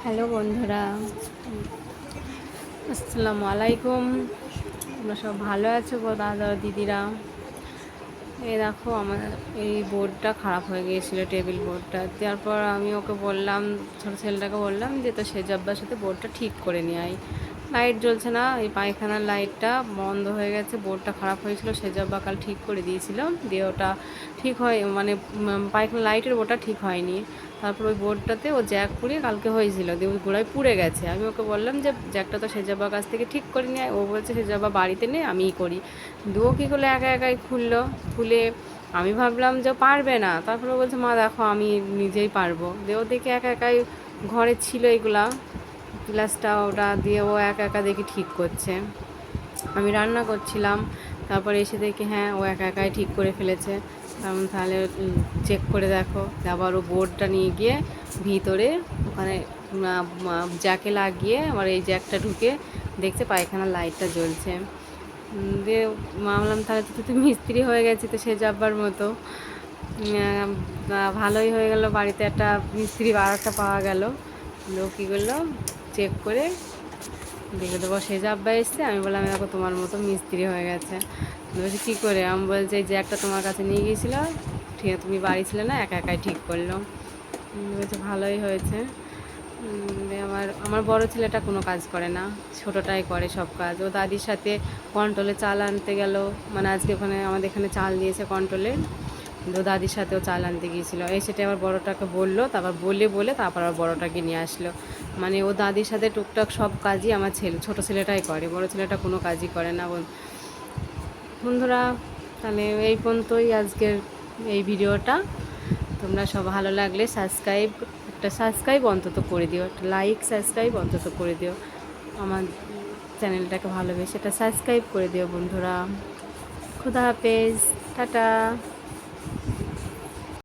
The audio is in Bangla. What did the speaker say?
হ্যালো বন্ধুরা, আসসালামু আলাইকুম। তোমরা সব ভালো আছো গো দাদা দিদিরা? এই দেখো, আমার এই বোর্ডটা খারাপ হয়ে গিয়েছিলো, টেবিল বোর্ডটা। তারপর আমি ওকে বললাম, ছোটো ছেলেটাকে বললাম যে তো সেজব্বার সাথে বোর্ডটা ঠিক করে নিয়ে আয়। লাইট জ্বলছে না, এই পায়খানার লাইটটা বন্ধ হয়ে গেছে, বোর্ডটা খারাপ হয়েছিল। সেজব্বা কাল ঠিক করে দিয়েছিল, দিয়ে ওটা ঠিক হয় মানে পায়খানার লাইটের বোর্ডটা ঠিক হয়নি। তারপর ওই বোর্ডটাতে ও জ্যাক পুড়িয়ে কালকে হয়েছিল, দিয়ে ওই গোড়ায় পুড়ে গেছে। আমি ওকে বললাম যে জ্যাকটা তো সেজব্বার কাছ থেকে ঠিক করে নিয়ে আয়। ও বলছে সেজব্বা বাড়িতে নেই, আমিই করি। দুও কী করলে একা একাই খুললো, খুলে আমি ভাবলাম যে পারবে না। তারপরে বলছে মা দেখো আমি নিজেই পারবো। দিয়ে ও দেখে একা একাই ঘরে ছিল এগুলা, গ্লাসটা ওটা দিয়ে ও একা একা দেখি ঠিক করছে। আমি রান্না করছিলাম, তারপরে এসে দেখি হ্যাঁ ও একা একাই ঠিক করে ফেলেছে। তাহলে চেক করে দেখো। আবার ও বোর্ডটা নিয়ে গিয়ে ভিতরে ওখানে জ্যাকে লাগিয়ে আবার এই জ্যাকটা ঢুকে দেখছে পায়খানার লাইটটা জ্বলছে। দিয়ে ভাবলাম তাহলে তো তুই মিস্ত্রি হয়ে গেছি, তো সে যাবার মতো। ভালোই হয়ে গেল, বাড়িতে একটা মিস্ত্রি বারোটা পাওয়া গেল। লোক কী করলো, চেক করে দেখে দেবো সে যাব্বা এসছে। আমি বললাম দেখো তোমার মতো মিস্ত্রি হয়ে গেছে। বলছি কী করে? আমি বলছি যে একটা তোমার কাছে নিয়ে গিয়েছিলো, ঠিক আছে তুমি বাড়ি ছিলে না, একা একাই ঠিক করলো। বলছে ভালোই হয়েছে। আমার আমার বড়ো ছেলেটা কোনো কাজ করে না, ছোটোটাই করে সব কাজ। ও দাদির সাথে কন্ট্রোলে চাল আনতে গেল, মানে আজকে ওখানে আমাদের এখানে চাল দিয়েছে কন্ট্রোলে, তো দাদির সাথেও চাল আনতে গিয়েছিলো। এই সেটা আবার বড়োটাকে বললো, তারপর বলে তারপর আবার বড়োটাকে নিয়ে আসলো। মানে ও দাদির সাথে টুকটাক সব কাজই আমার ছোটো ছেলেটাই করে, বড়ো ছেলেটা কোনো কাজই করে না। বন্ধুরা, তাহলে এই পর্যন্তই আজকের এই ভিডিওটা। তোমরা সব ভালো লাগলে একটা সাবস্ক্রাইব অন্তত করে দিও, একটা লাইক সাবস্ক্রাইব অন্তত করে দিও। আমার চ্যানেলটাকে ভালোবেসে একটা সাবস্ক্রাইব করে দিও বন্ধুরা। খুদা হাফেজ, টাটা।